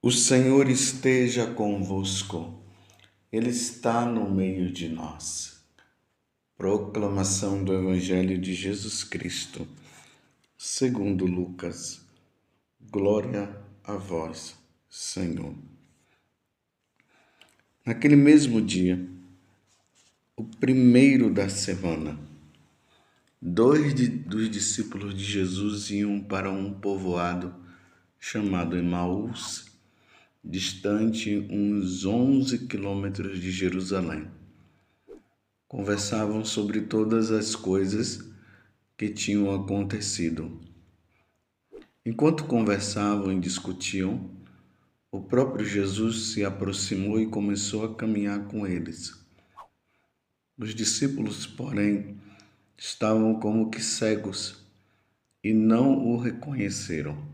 O Senhor esteja convosco, Ele está no meio de nós. Proclamação do Evangelho de Jesus Cristo, segundo Lucas. Glória a vós, Senhor. Naquele mesmo dia, o primeiro da semana, dos discípulos de Jesus iam para um povoado chamado Emaús, distante uns 11 quilômetros de Jerusalém. Conversavam sobre todas as coisas que tinham acontecido. Enquanto conversavam e discutiam, o próprio Jesus se aproximou e começou a caminhar com eles. Os discípulos, porém, estavam como que cegos e não o reconheceram.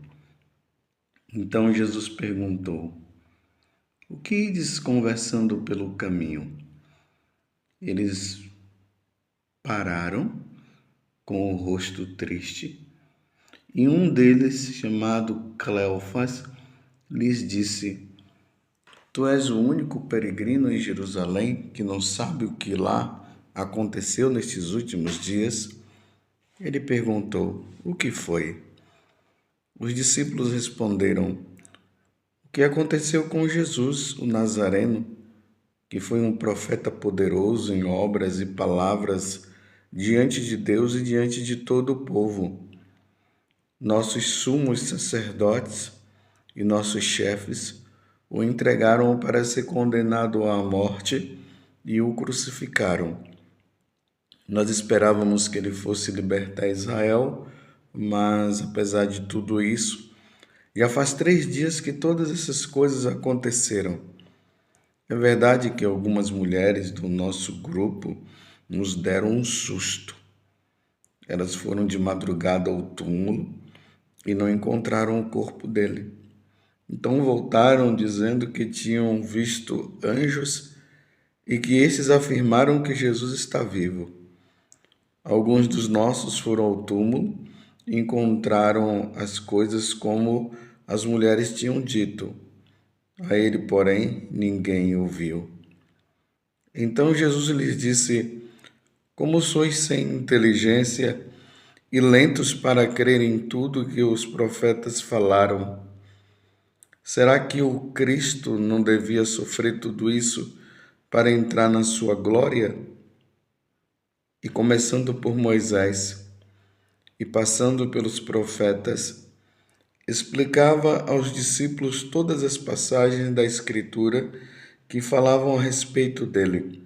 Então Jesus perguntou: "O que ides conversando pelo caminho?" Eles pararam com o rosto triste, e um deles, chamado Cleofas, lhes disse: "Tu és o único peregrino em Jerusalém que não sabe o que lá aconteceu nestes últimos dias?" Ele perguntou: "O que foi?" Os discípulos responderam: "O que aconteceu com Jesus, o Nazareno, que foi um profeta poderoso em obras e palavras diante de Deus e diante de todo o povo. Nossos sumos sacerdotes e nossos chefes o entregaram para ser condenado à morte e o crucificaram. Nós esperávamos que ele fosse libertar Israel, mas apesar de tudo isso, já faz 3 dias que todas essas coisas aconteceram. É verdade que algumas mulheres do nosso grupo nos deram um susto. Elas foram de madrugada ao túmulo e não encontraram o corpo dele. Então voltaram dizendo que tinham visto anjos e que esses afirmaram que Jesus está vivo. Alguns dos nossos foram ao túmulo e encontraram as coisas como as mulheres tinham dito. A ele, porém, ninguém o viu." Então Jesus lhes disse: "Como sois sem inteligência e lentos para crer em tudo que os profetas falaram? Será que o Cristo não devia sofrer tudo isso para entrar na sua glória?" E começando por Moisés e passando pelos profetas, explicava aos discípulos todas as passagens da Escritura que falavam a respeito dele.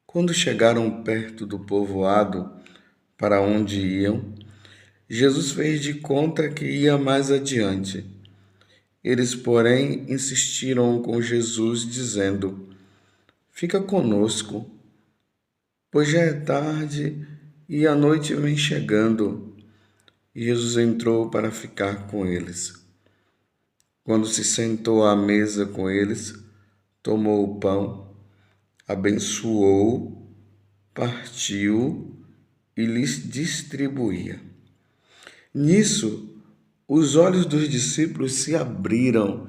Quando chegaram perto do povoado para onde iam, Jesus fez de conta que ia mais adiante. Eles, porém, insistiram com Jesus, dizendo: "Fica conosco, pois já é tarde e a noite vem chegando." E Jesus entrou para ficar com eles. Quando se sentou à mesa com eles, tomou o pão, abençoou, partiu e lhes distribuía. Nisso, os olhos dos discípulos se abriram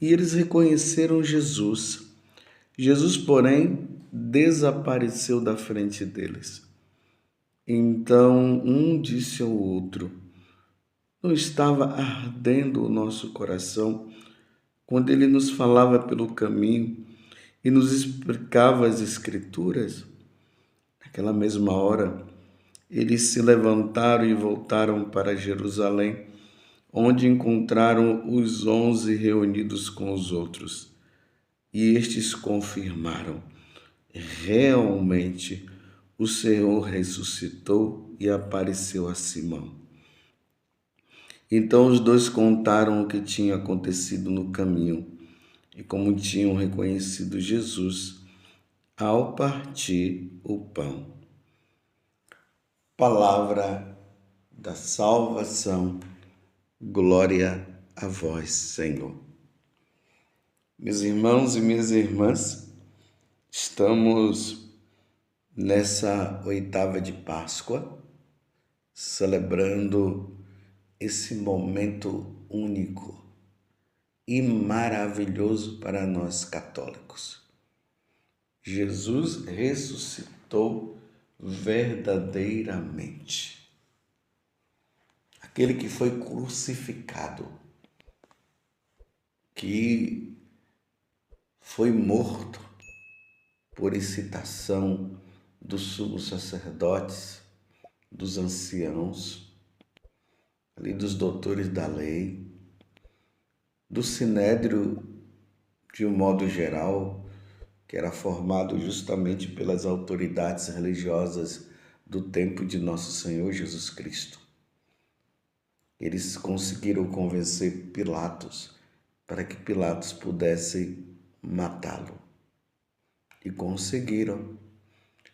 e eles reconheceram Jesus. Jesus, porém, desapareceu da frente deles. Então um disse ao outro: "Não estava ardendo o nosso coração quando ele nos falava pelo caminho e nos explicava as Escrituras?" Naquela mesma hora, eles se levantaram e voltaram para Jerusalém, onde encontraram os 11 reunidos com os outros. E estes confirmaram: realmente o Senhor ressuscitou e apareceu a Simão. Então os dois contaram o que tinha acontecido no caminho e como tinham reconhecido Jesus ao partir o pão. Palavra da salvação. Glória a vós, Senhor. Meus irmãos e minhas irmãs, estamos nessa oitava de Páscoa, celebrando esse momento único e maravilhoso para nós católicos. Jesus ressuscitou verdadeiramente. Aquele que foi crucificado, que foi morto por incitação dos sumos sacerdotes, dos anciãos, ali dos doutores da lei, do sinédrio de um modo geral, que era formado justamente pelas autoridades religiosas do tempo de nosso Senhor Jesus Cristo. Eles conseguiram convencer Pilatos para que Pilatos pudesse matá-lo. E conseguiram.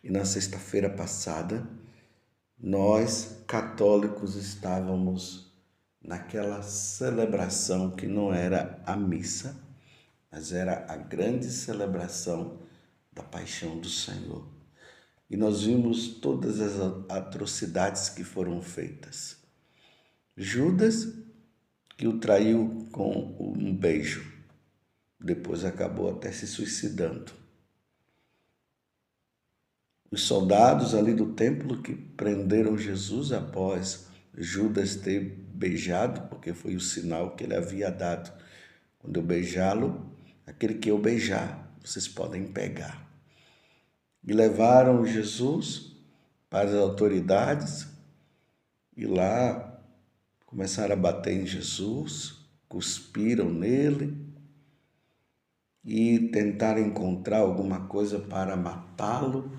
E na sexta-feira passada, nós católicos estávamos naquela celebração que não era a missa, mas era a grande celebração da paixão do Senhor. E nós vimos todas as atrocidades que foram feitas. Judas, que o traiu com um beijo, depois acabou até se suicidando. Os soldados ali do templo que prenderam Jesus após Judas ter beijado, porque foi o sinal que ele havia dado. Quando eu beijá-lo, aquele que eu beijar, vocês podem pegar. E levaram Jesus para as autoridades e lá começaram a bater em Jesus, cuspiram nele e tentaram encontrar alguma coisa para matá-lo.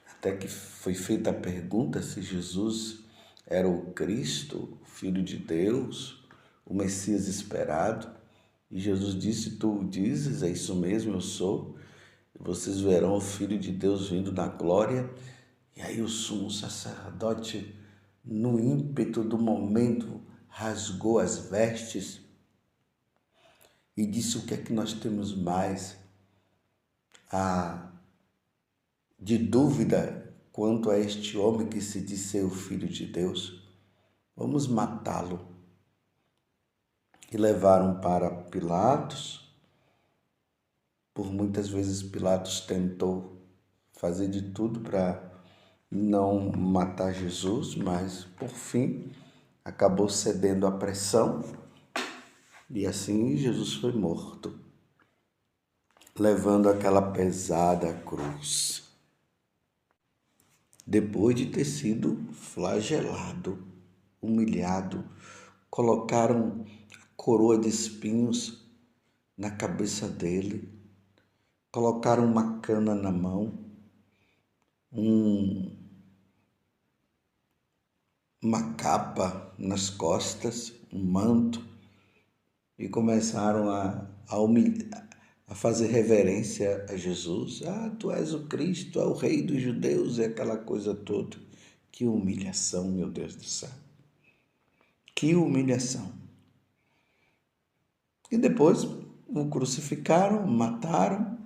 Até que foi feita a pergunta se Jesus era o Cristo, o Filho de Deus, o Messias esperado. E Jesus disse: tu o dizes, é isso mesmo, eu sou. Vocês verão o Filho de Deus vindo na glória. E aí o sumo sacerdote, no ímpeto do momento, rasgou as vestes e disse: o que é que nós temos mais de dúvida quanto a este homem que se diz ser o Filho de Deus? Vamos matá-lo. E levaram para Pilatos. Por muitas vezes Pilatos tentou fazer de tudo para não matar Jesus, mas por fim acabou cedendo à pressão e assim Jesus foi morto, levando aquela pesada cruz. Depois de ter sido flagelado, humilhado, colocaram coroa de espinhos na cabeça dele, colocaram uma cana na mão, uma capa nas costas, um manto, e começaram a fazer reverência a Jesus. Tu és o Cristo, é o Rei dos Judeus, e aquela coisa toda. Que humilhação, meu Deus do céu. Que humilhação. E depois o crucificaram, mataram.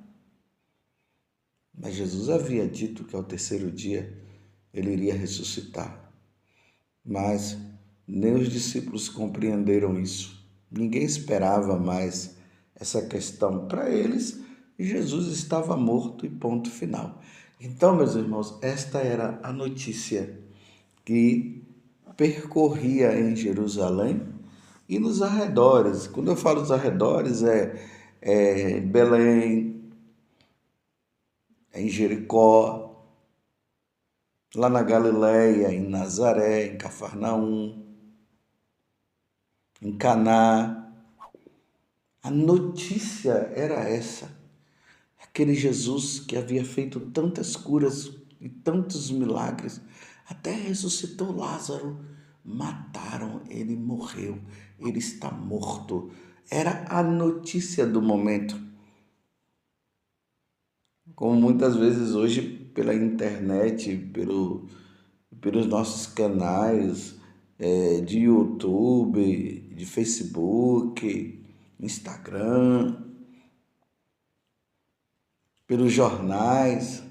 Mas Jesus havia dito que ao terceiro dia ele iria ressuscitar. Mas nem os discípulos compreenderam isso. Ninguém esperava mais essa questão. Para eles, Jesus estava morto e ponto final. Então, meus irmãos, esta era a notícia que percorria em Jerusalém e nos arredores. Quando eu falo dos arredores, é Belém, é em Jericó, lá na Galileia, em Nazaré, em Cafarnaum, em Caná. A notícia era essa. Aquele Jesus que havia feito tantas curas e tantos milagres, até ressuscitou Lázaro, mataram, ele morreu, ele está morto. Era a notícia do momento. Como muitas vezes hoje pela internet, pelos nossos canais de YouTube, de Facebook, Instagram, pelos jornais,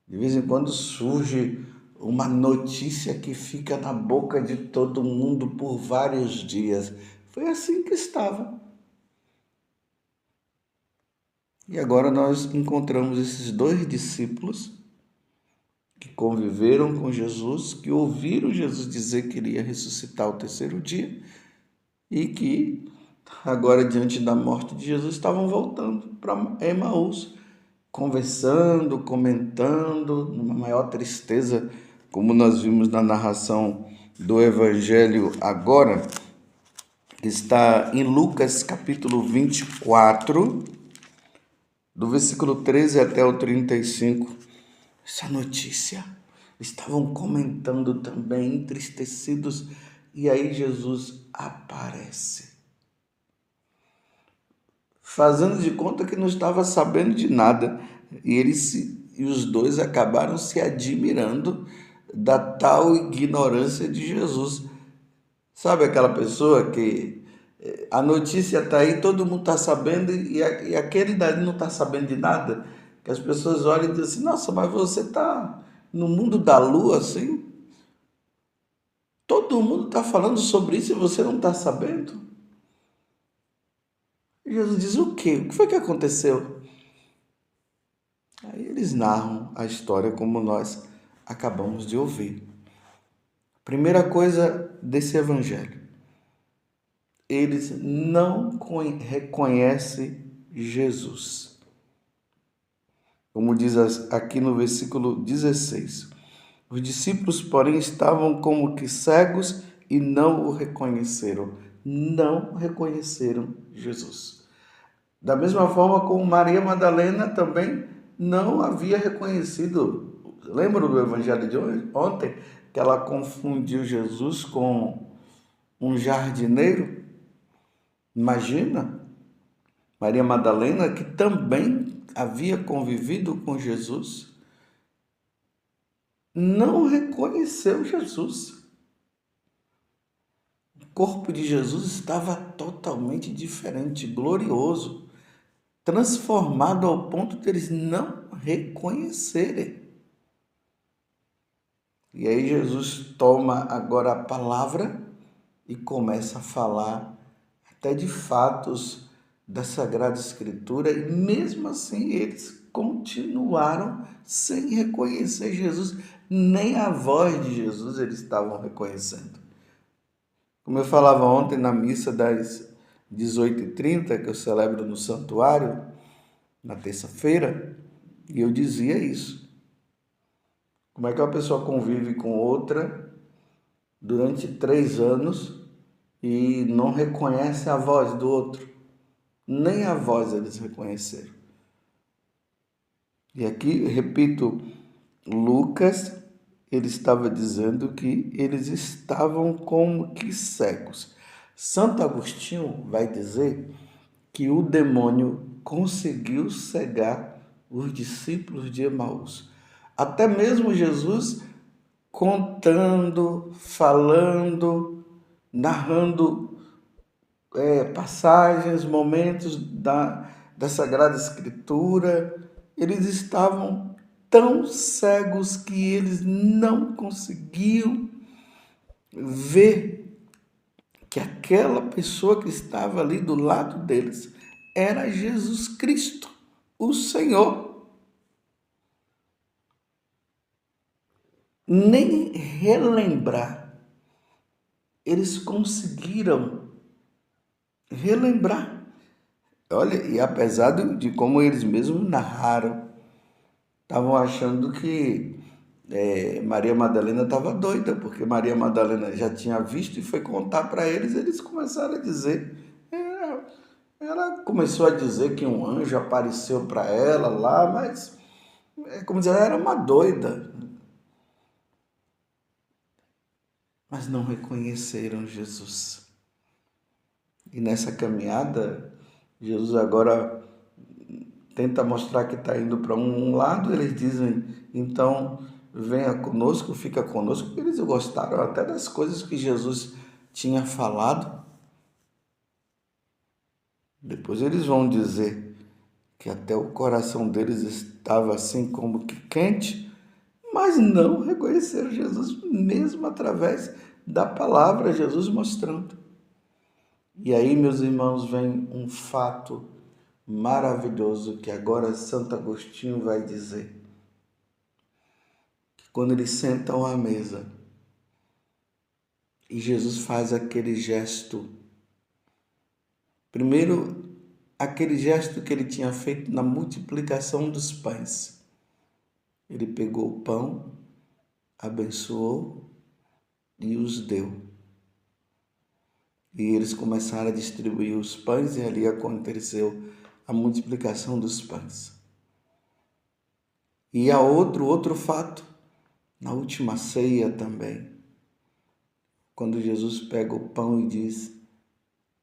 de vez em quando surge uma notícia que fica na boca de todo mundo por vários dias. Foi assim que estava. E agora nós encontramos esses dois discípulos que conviveram com Jesus, que ouviram Jesus dizer que ele ia ressuscitar ao terceiro dia e que agora, diante da morte de Jesus, estavam voltando para Emaús, conversando, comentando, numa maior tristeza, como nós vimos na narração do Evangelho agora, que está em Lucas capítulo 24, do versículo 13 até o 35. Essa notícia. Estavam comentando também, entristecidos, e aí Jesus aparece, fazendo de conta que não estava sabendo de nada, e os dois acabaram se admirando da tal ignorância de Jesus. Sabe aquela pessoa que a notícia está aí, todo mundo está sabendo, e aquele dali não está sabendo de nada? Que as pessoas olham e dizem assim: nossa, mas você está no mundo da lua assim? Todo mundo está falando sobre isso e você não está sabendo? E Jesus diz: o quê? O que foi que aconteceu? Aí eles narram a história como nós acabamos de ouvir. Primeira coisa desse evangelho: eles não reconhecem Jesus. Como diz aqui no versículo 16. Os discípulos, porém, estavam como que cegos e não o reconheceram. Não reconheceram Jesus. Da mesma forma como Maria Madalena também não havia reconhecido. Lembra do evangelho de ontem? Que ela confundiu Jesus com um jardineiro? Imagina, Maria Madalena, que também havia convivido com Jesus, não reconheceu Jesus. O corpo de Jesus estava totalmente diferente, glorioso, transformado ao ponto de eles não reconhecerem. E aí Jesus toma agora a palavra e começa a falar até de fatos da Sagrada Escritura, e mesmo assim eles continuaram sem reconhecer Jesus, nem a voz de Jesus eles estavam reconhecendo. Como eu falava ontem na missa das 18h30, que eu celebro no santuário, na terça-feira, e eu dizia isso. Como é que uma pessoa convive com outra durante 3 anos e não reconhece a voz do outro? Nem a voz eles reconheceram. E aqui, repito, Lucas, ele estava dizendo que eles estavam como que cegos. Santo Agostinho vai dizer que o demônio conseguiu cegar os discípulos de Emaús. Até mesmo Jesus contando, falando, narrando passagens, momentos da Sagrada Escritura, eles estavam tão cegos que eles não conseguiam ver que aquela pessoa que estava ali do lado deles era Jesus Cristo, o Senhor. Nem relembrar. Eles conseguiram relembrar. Olha, e apesar de como eles mesmos narraram, estavam achando que Maria Madalena estava doida, porque Maria Madalena já tinha visto e foi contar para eles, eles começaram a dizer. Ela começou a dizer que um anjo apareceu para ela lá, mas, como dizer, ela era uma doida. Mas não reconheceram Jesus. E nessa caminhada, Jesus agora tenta mostrar que está indo para um lado, eles dizem, então venha conosco, fica conosco, porque eles gostaram até das coisas que Jesus tinha falado. Depois eles vão dizer que até o coração deles estava assim como que quente, mas não reconheceram Jesus, mesmo através da palavra, Jesus mostrando. E aí, meus irmãos, vem um fato maravilhoso que agora Santo Agostinho vai dizer. Que quando eles sentam à mesa e Jesus faz aquele gesto, primeiro aquele gesto que ele tinha feito na multiplicação dos pães. Ele pegou o pão, abençoou e os deu. E eles começaram a distribuir os pães e ali aconteceu a multiplicação dos pães. E há outro fato, na última ceia também, quando Jesus pega o pão e diz: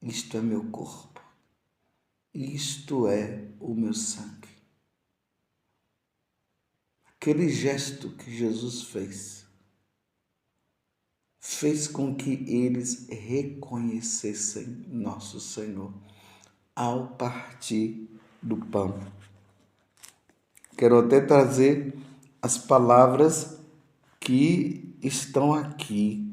isto é meu corpo, isto é o meu sangue. Aquele gesto que Jesus fez com que eles reconhecessem nosso Senhor ao partir do pão. Quero até trazer as palavras que estão aqui.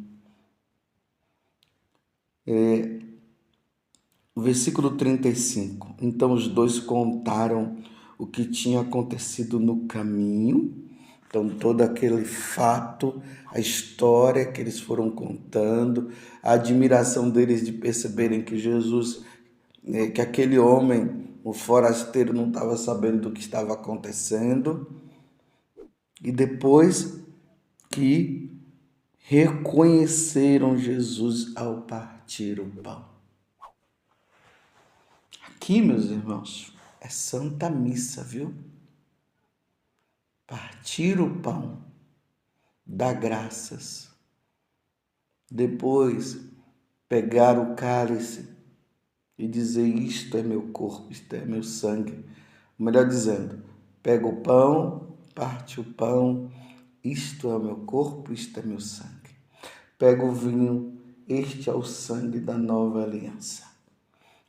O versículo 35. Então os dois contaram o que tinha acontecido no caminho. Então todo aquele fato, a história que eles foram contando, a admiração deles de perceberem que Jesus, que aquele homem, o forasteiro, não estava sabendo do que estava acontecendo. E depois que reconheceram Jesus ao partir o pão. Aqui, meus irmãos, é Santa Missa, viu? Partir o pão, dar graças. Depois, pegar o cálice e dizer: isto é meu corpo, isto é meu sangue. Melhor dizendo, pega o pão, parte o pão, isto é o meu corpo, isto é meu sangue. Pega o vinho, este é o sangue da nova aliança,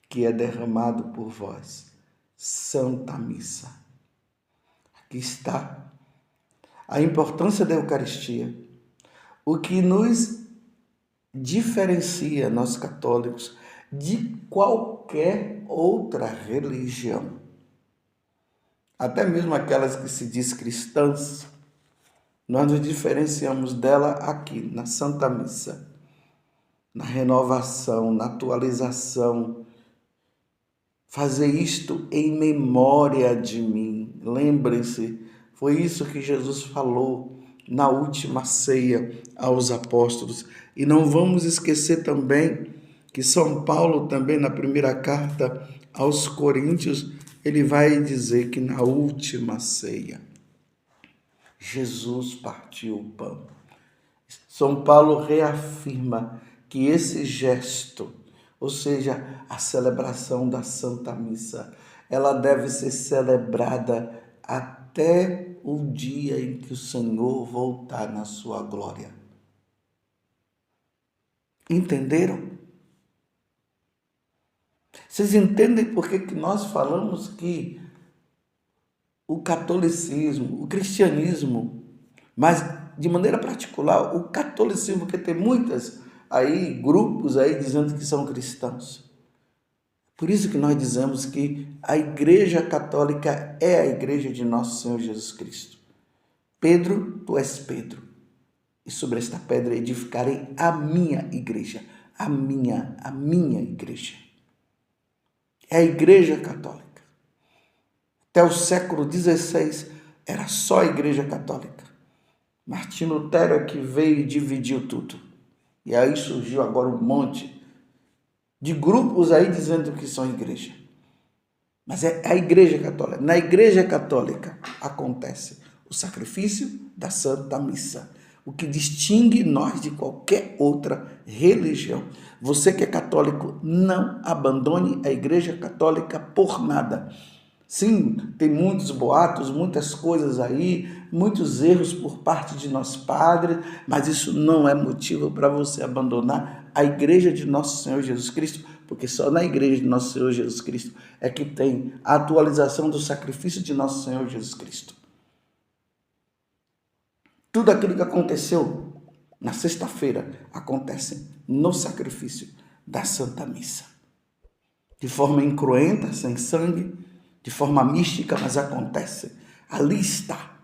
que é derramado por vós. Santa Missa. Aqui está a importância da Eucaristia. O que nos diferencia, nós católicos, de qualquer outra religião. Até mesmo aquelas que se diz cristãs, nós nos diferenciamos dela aqui, na Santa Missa, na renovação, na atualização. Fazer isto em memória de mim. Lembrem-se, foi isso que Jesus falou na última ceia aos apóstolos. E não vamos esquecer também que São Paulo, também na primeira carta aos Coríntios, ele vai dizer que na última ceia, Jesus partiu o pão. São Paulo reafirma que esse gesto, ou seja, a celebração da Santa Missa, ela deve ser celebrada até o dia em que o Senhor voltar na sua glória. Entenderam? Vocês entendem por que nós falamos que o catolicismo, o cristianismo, mas de maneira particular o catolicismo, porque tem muitas aí grupos aí dizendo que são cristãos. Por isso que nós dizemos que a Igreja Católica é a Igreja de Nosso Senhor Jesus Cristo. Pedro, tu és Pedro, e sobre esta pedra edificarei a minha igreja, a minha igreja. É a Igreja Católica. Até o século XVI era só a Igreja Católica. Martinho Lutero é que veio e dividiu tudo. E aí surgiu agora um monte de grupos aí dizendo que são igreja. Mas é a Igreja Católica. Na Igreja Católica acontece o sacrifício da Santa Missa, o que distingue nós de qualquer outra religião. Você que é católico, não abandone a Igreja Católica por nada. Sim, tem muitos boatos, muitas coisas aí, muitos erros por parte de nossos padres, mas isso não é motivo para você abandonar a Igreja de Nosso Senhor Jesus Cristo, porque só na Igreja de Nosso Senhor Jesus Cristo é que tem a atualização do sacrifício de Nosso Senhor Jesus Cristo. Tudo aquilo que aconteceu na sexta-feira acontece no sacrifício da Santa Missa. de forma incruenta, sem sangue, de forma mística, mas acontece. Ali está.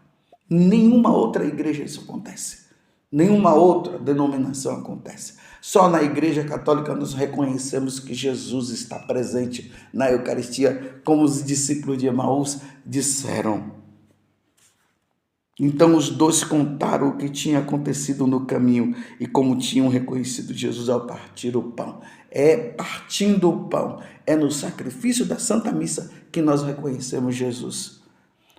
Nenhuma outra igreja isso acontece. Nenhuma outra denominação acontece. Só na Igreja Católica nós reconhecemos que Jesus está presente na Eucaristia, como os discípulos de Emaús disseram. Então os dois contaram o que tinha acontecido no caminho e como tinham reconhecido Jesus ao partir o pão. É partindo o pão, é no sacrifício da Santa Missa que nós reconhecemos Jesus.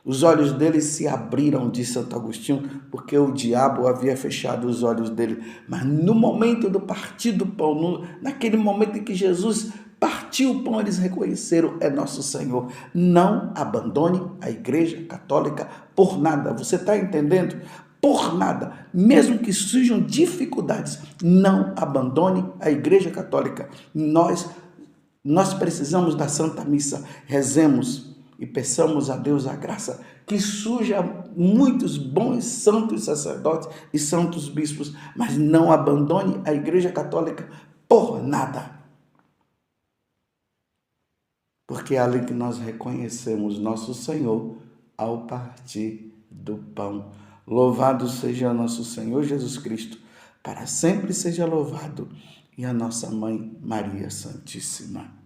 Os olhos dele se abriram, diz Santo Agostinho, porque o diabo havia fechado os olhos dele. Mas no momento do partir do pão, naquele momento em que Jesus partiu o pão, eles reconheceram, é nosso Senhor. Não abandone a Igreja Católica por nada. Você está entendendo? Por nada. Mesmo que surjam dificuldades, não abandone a Igreja Católica. Nós precisamos da Santa Missa. Rezemos e peçamos a Deus a graça que surja muitos bons santos sacerdotes e santos bispos, mas não abandone a Igreja Católica por nada. Porque é ali que nós reconhecemos nosso Senhor ao partir do pão. Louvado seja nosso Senhor Jesus Cristo, para sempre seja louvado, e a nossa Mãe Maria Santíssima.